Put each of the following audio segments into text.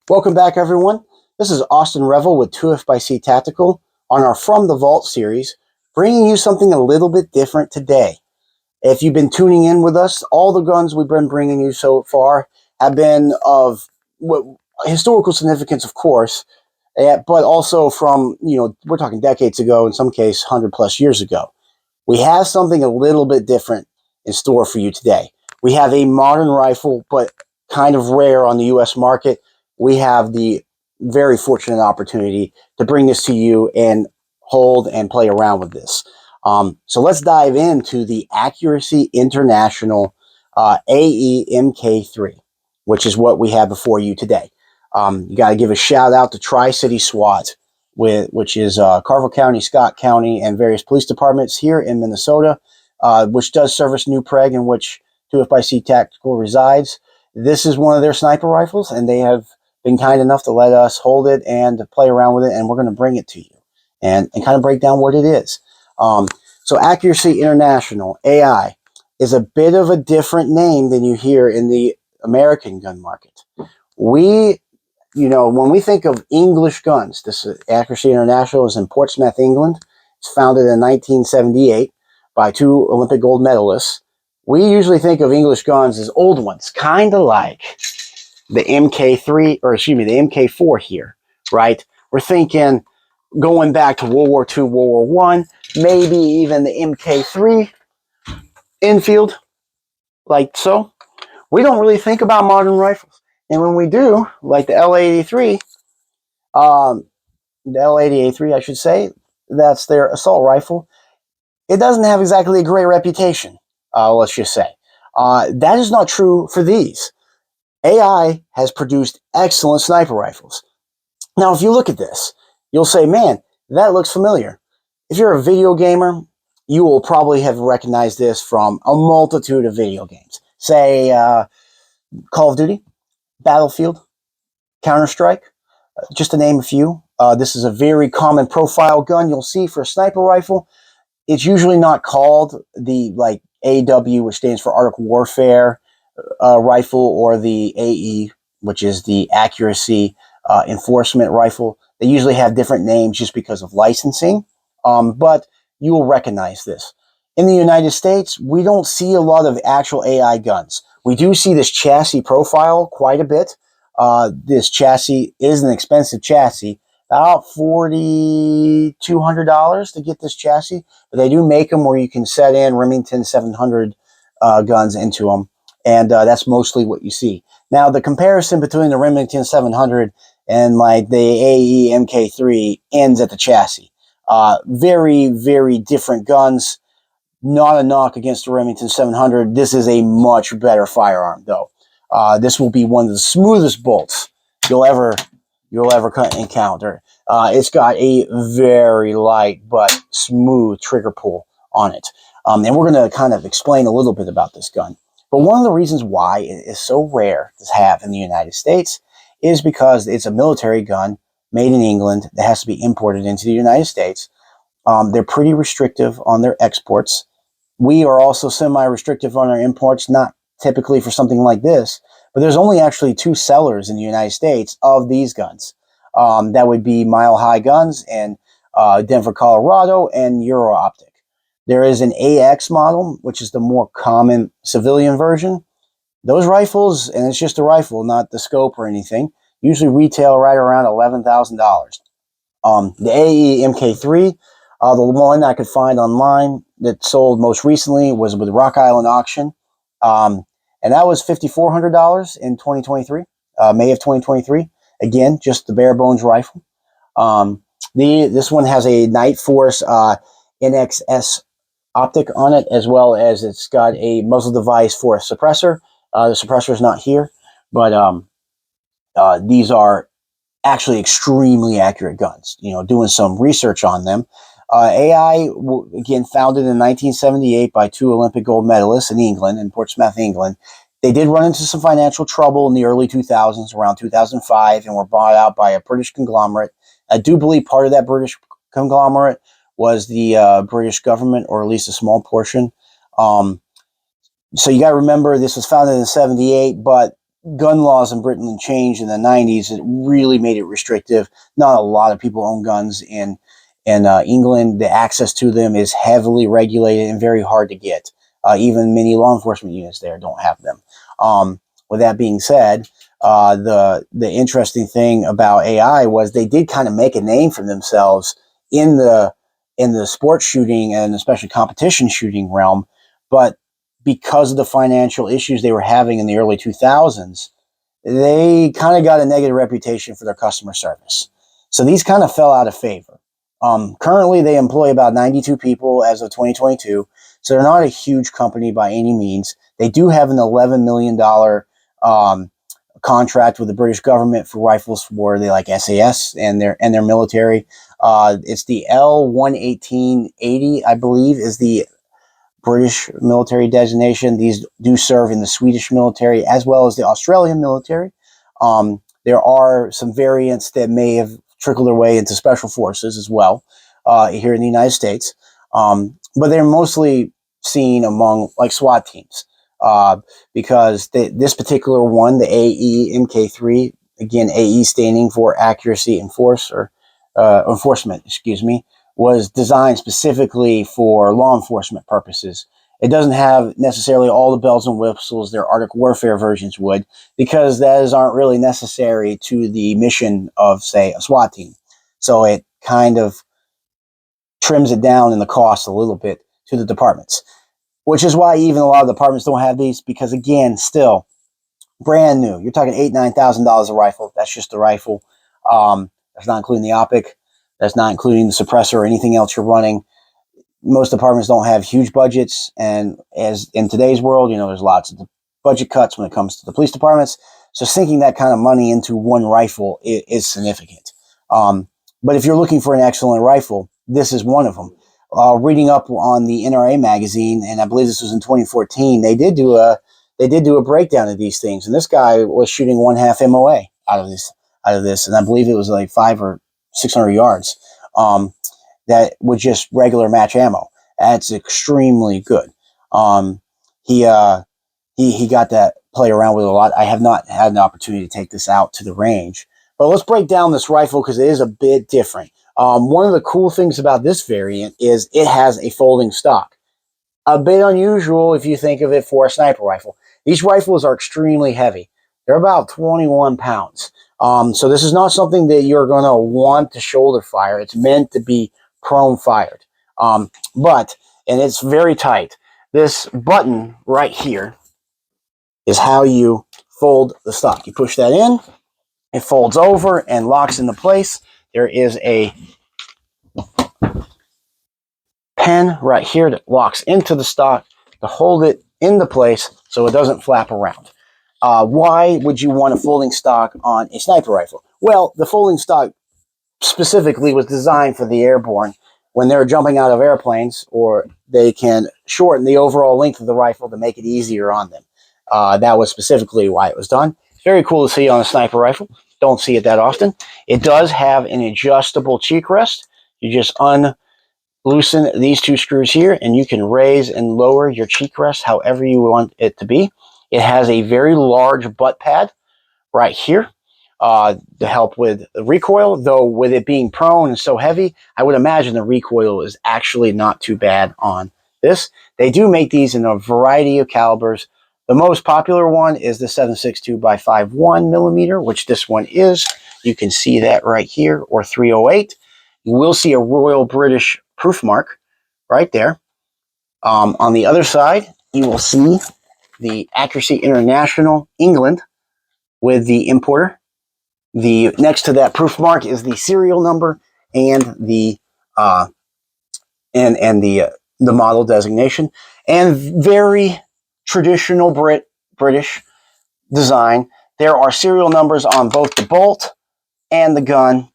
Welcome back, everyone. This is Austin Reville with 2F Tactical on our From the Vault series, bringing you something a little bit different today. If you've been tuning in with us, all the guns we've been bringing you so far have been of historical significance, of course, but also from, we're talking decades ago, in some case, 100 plus years ago. We have something a little bit different in store for you today. We have a modern rifle, but kind of rare on the U.S. market. We have the very fortunate opportunity to bring this to you and hold and play around with this. So let's dive into the Accuracy International AE MKIII, which is what we have before you today. You got to give a shout out to Tri-City SWAT, which is Carville County, Scott County, and various police departments here in Minnesota, which does service New Prague, in which 2F Tactical resides. This is one of their sniper rifles, and they have been kind enough to let us hold it and play around with it, and we're going to bring it to you and kind of break down what it is. So Accuracy International, AI, is a bit of a different name than you hear in the American gun market. When we think of English guns, this Accuracy International is in Portsmouth, England. It's founded in 1978 by two Olympic gold medalists. We usually think of English guns as old ones, kind of like the MK3, or excuse me, the MK4 here, right? We're thinking going back to World War II, World War I, maybe even the MK3 Enfield, like so. We don't really think about modern rifles. And when we do, like the L83, the L80A3, I should say, that's their assault rifle, it doesn't have exactly a great reputation, let's just say. That is not true for these. AI has produced excellent sniper rifles. Now, if you look at this, you'll say, man, that looks familiar. If you're a video gamer, you will probably have recognized this from a multitude of video games. Say, Call of Duty, Battlefield, Counter-Strike, just to name a few. This is a very common profile gun you'll see for a sniper rifle. It's usually not called the AW, which stands for Arctic Warfare rifle, or the AE, which is the Accuracy Enforcement rifle. They usually have different names just because of licensing, but you will recognize this. In the United States, we don't see a lot of actual AI guns. We do see this chassis profile quite a bit. This chassis is an expensive chassis, about $4,200 to get this chassis, but they do make them where you can set in Remington 700 guns into them, and that's mostly what you see. Now, the comparison between the Remington 700 and the AE MKIII ends at the chassis. Very, very different guns. Not a knock against the Remington 700. This is a much better firearm, though. This will be one of the smoothest bolts you'll ever encounter. It's got a very light but smooth trigger pull on it. And we're going to kind of explain a little bit about this gun. But one of the reasons why it is so rare to have in the United States is because it's a military gun made in England that has to be imported into the United States. They're pretty restrictive on their exports. We are also semi-restrictive on our imports, not typically for something like this, but there's only actually two sellers in the United States of these guns. That would be Mile High Guns in Denver, Colorado, and Euro Optic. There is an AX model, which is the more common civilian version. Those rifles, and it's just a rifle, not the scope or anything, usually retail right around $11,000. The AE MKIII, the one I could find online that sold most recently was with Rock Island Auction. And that was $5,400 in 2023, May of 2023. Again, just the bare bones rifle. This one has a Night Force NXS optic on it, as well as it's got a muzzle device for a suppressor. The suppressor is not here, but these are actually extremely accurate guns. Doing some research on them. AI, again, founded in 1978 by two Olympic gold medalists in England, in Portsmouth, England. They did run into some financial trouble in the early 2000s, around 2005, and were bought out by a British conglomerate. I do believe part of that British conglomerate was the British government, or at least a small portion. So you got to remember, this was founded in 78, but gun laws in Britain changed in the 90s, it really made it restrictive. Not a lot of people own guns in England. The access to them is heavily regulated and very hard to get. Even many law enforcement units there don't have them. With that being said, the interesting thing about AI was they did kind of make a name for themselves in the sports shooting and especially competition shooting realm, but because of the financial issues they were having in the early 2000s, they kind of got a negative reputation for their customer service. So these kind of fell out of favor. Currently, they employ about 92 people as of 2022. So they're not a huge company by any means. They do have an $11 million contract with the British government for rifles for the like SAS and their military. It's the L11880, I believe, is the British military designation. These do serve in the Swedish military as well as the Australian military. There are some variants that may have trickled their way into special forces as well here in the United States. But they're mostly seen among like SWAT teams because this particular one, the AE MKIII, again, AE standing for Accuracy Enforcement, was designed specifically for law enforcement purposes. It doesn't have necessarily all the bells and whistles their Arctic Warfare versions would, because those aren't really necessary to the mission of, say, a SWAT team. So it kind of trims it down in the cost a little bit to the departments, which is why even a lot of departments don't have these, because again, still brand new. You're talking $8,000, $9,000 a rifle. That's just the rifle. That's not including the optic. That's not including the suppressor or anything else you're running. Most departments don't have huge budgets, and as in today's world, there's lots of budget cuts when it comes to the police departments. So sinking that kind of money into one rifle is significant. But if you're looking for an excellent rifle, this is one of them. Reading up on the NRA magazine, and I believe this was in 2014, they did do a breakdown of these things, and this guy was shooting 1/2 MOA out of this, and I believe it was like 500 or 600 yards. That with just regular match ammo. That's extremely good. He got that play around with a lot. I have not had an opportunity to take this out to the range, but let's break down this rifle because it is a bit different. One of the cool things about this variant is it has a folding stock. A bit unusual if you think of it for a sniper rifle. These rifles are extremely heavy. They're about 21 pounds. So this is not something that you're going to want to shoulder fire. It's meant to be prone fired. And it's very tight. This button right here is how you fold the stock. You push that in, it folds over and locks into place. There is a pen right here that locks into the stock to hold it into place so it doesn't flap around. Why would you want a folding stock on a sniper rifle? Well, the folding stock specifically was designed for the airborne when they're jumping out of airplanes, or they can shorten the overall length of the rifle to make it easier on them. That was specifically why it was done. It's very cool to see on a sniper rifle. Don't see it that often. It does have an adjustable cheek rest. You just loosen these two screws here, and you can raise and lower your cheek rest however you want it to be. It has a very large butt pad right here to help with the recoil, though with it being prone and so heavy, I would imagine the recoil is actually not too bad on this. They do make these in a variety of calibers. The most popular one is the 7.62 by 5.1 millimeter, which this one is. You can see that right here, or 308. You will see a Royal British proof mark right there. On the other side, you will see the Accuracy International England with the importer. The next to that proof mark is the serial number and the model designation, and very traditional British design. There are serial numbers on both the bolt and the gun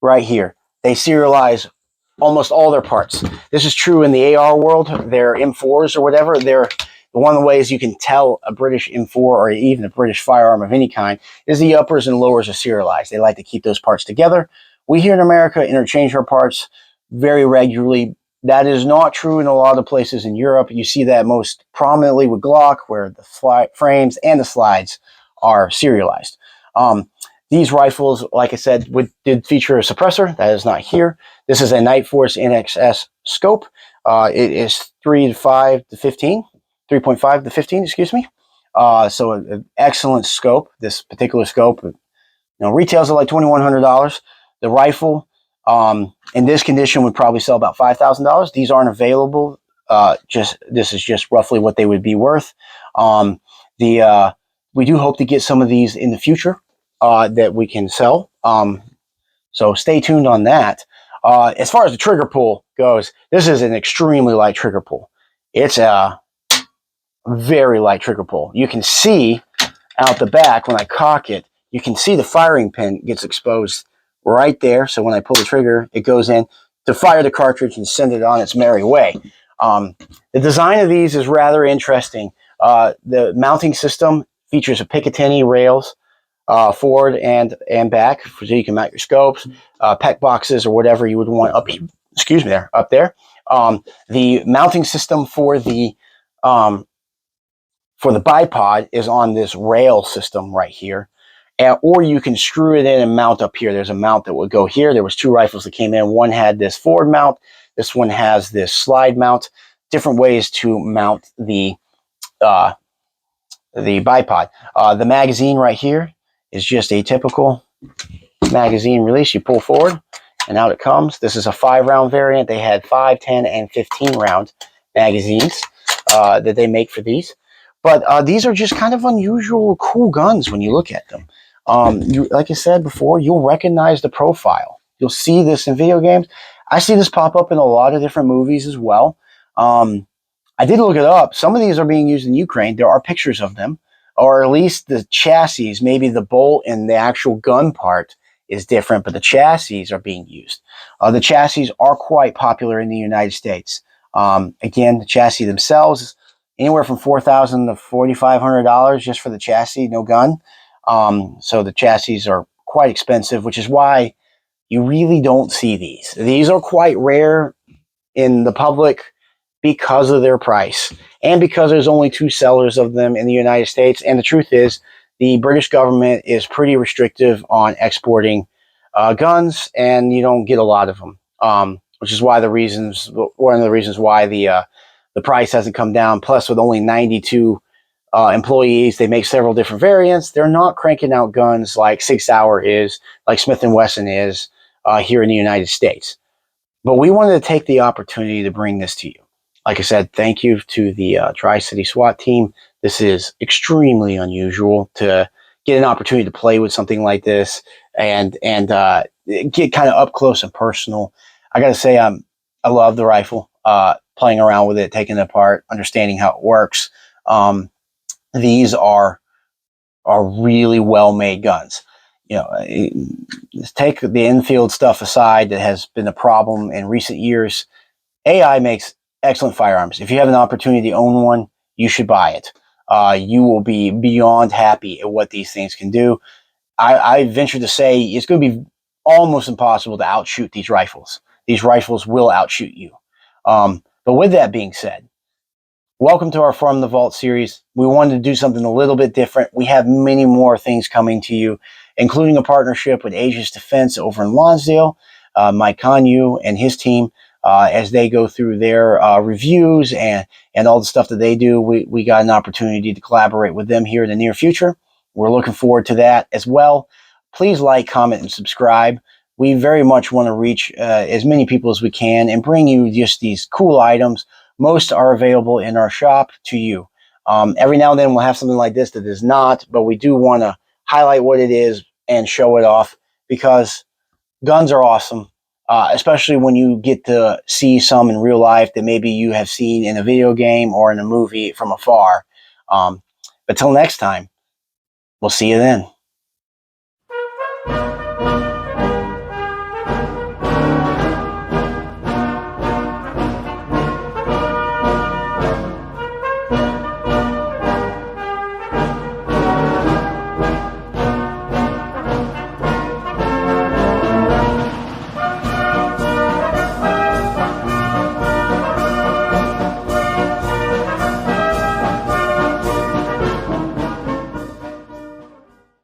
right here. They serialize almost all their parts. This is true in the AR world. Their M4s or whatever, they're one of the ways you can tell a British M4 or even a British firearm of any kind is the uppers and lowers are serialized. They like to keep those parts together. We here in America interchange our parts very regularly. That is not true in a lot of places in Europe. You see that most prominently with Glock, where the frames and the slides are serialized. These rifles, like I said, did feature a suppressor. That is not here. This is a Night Force NXS scope. It is 3.5 to 15, excuse me. So an excellent scope. This particular scope, retails at like $2,100. The rifle, in this condition, would probably sell about $5,000. These aren't available. This is just roughly what they would be worth. We do hope to get some of these in the future that we can sell. So stay tuned on that. As far as the trigger pull goes, this is an extremely light trigger pull. It's a very light trigger pull. You can see out the back when I cock it, you can see the firing pin gets exposed right there. So when I pull the trigger, it goes in to fire the cartridge and send it on its merry way. The design of these is rather interesting. The mounting system features a Picatinny rails forward and back, so you can mount your scopes, PEC boxes, or whatever you would want up there. The mounting system for the bipod is on this rail system right here. Or you can screw it in and mount up here. There's a mount that would go here. There was two rifles that came in. One had this forward mount. This one has this slide mount. Different ways to mount the bipod. The magazine right here is just a typical magazine release. You pull forward and out it comes. This is a 5-round variant. They had 5, 10, and 15-round magazines that they make for these. But these are just kind of unusual, cool guns when you look at them. Like I said before, you'll recognize the profile. You'll see this in video games. I see this pop up in a lot of different movies as well. I did look it up. Some of these are being used in Ukraine. There are pictures of them, or at least the chassis, maybe the bolt and the actual gun part is different, but the chassis are being used. The chassis are quite popular in the United States. Again, the chassis themselves, anywhere from $4,000 to $4,500 just for the chassis, no gun. So the chassis are quite expensive, which is why you really don't see these. These are quite rare in the public because of their price and because there's only 2 sellers of them in the United States. And the truth is, the British government is pretty restrictive on exporting guns, and you don't get a lot of them, which is one of the reasons why the price hasn't come down. Plus, with only 92 employees, they make several different variants. They're not cranking out guns like Sig Sauer is, like Smith & Wesson is here in the United States. But we wanted to take the opportunity to bring this to you. Like I said, thank you to the Tri-City SWAT team. This is extremely unusual to get an opportunity to play with something like this and get kind of up close and personal. I got to say, I love the rifle, playing around with it, taking it apart, understanding how it works. These are really well-made guns. Let's take the infield stuff aside that has been a problem in recent years. AI makes excellent firearms. If you have an opportunity to own one, you should buy it. You will be beyond happy at what these things can do. I venture to say it's going to be almost impossible to outshoot these rifles. These rifles will outshoot you. But with that being said, welcome to our From the Vault series. We wanted to do something a little bit different. We have many more things coming to you, including a partnership with Aegis Defense over in Lonsdale. Mike Conyu and his team, as they go through their reviews and all the stuff that they do, we got an opportunity to collaborate with them here in the near future. We're looking forward to that as well. Please like, comment, and subscribe. We very much want to reach as many people as we can and bring you just these cool items. Most are available in our shop to you. Every now and then we'll have something like this that is not, but we do want to highlight what it is and show it off because guns are awesome, especially when you get to see some in real life that maybe you have seen in a video game or in a movie from afar. But till next time, we'll see you then.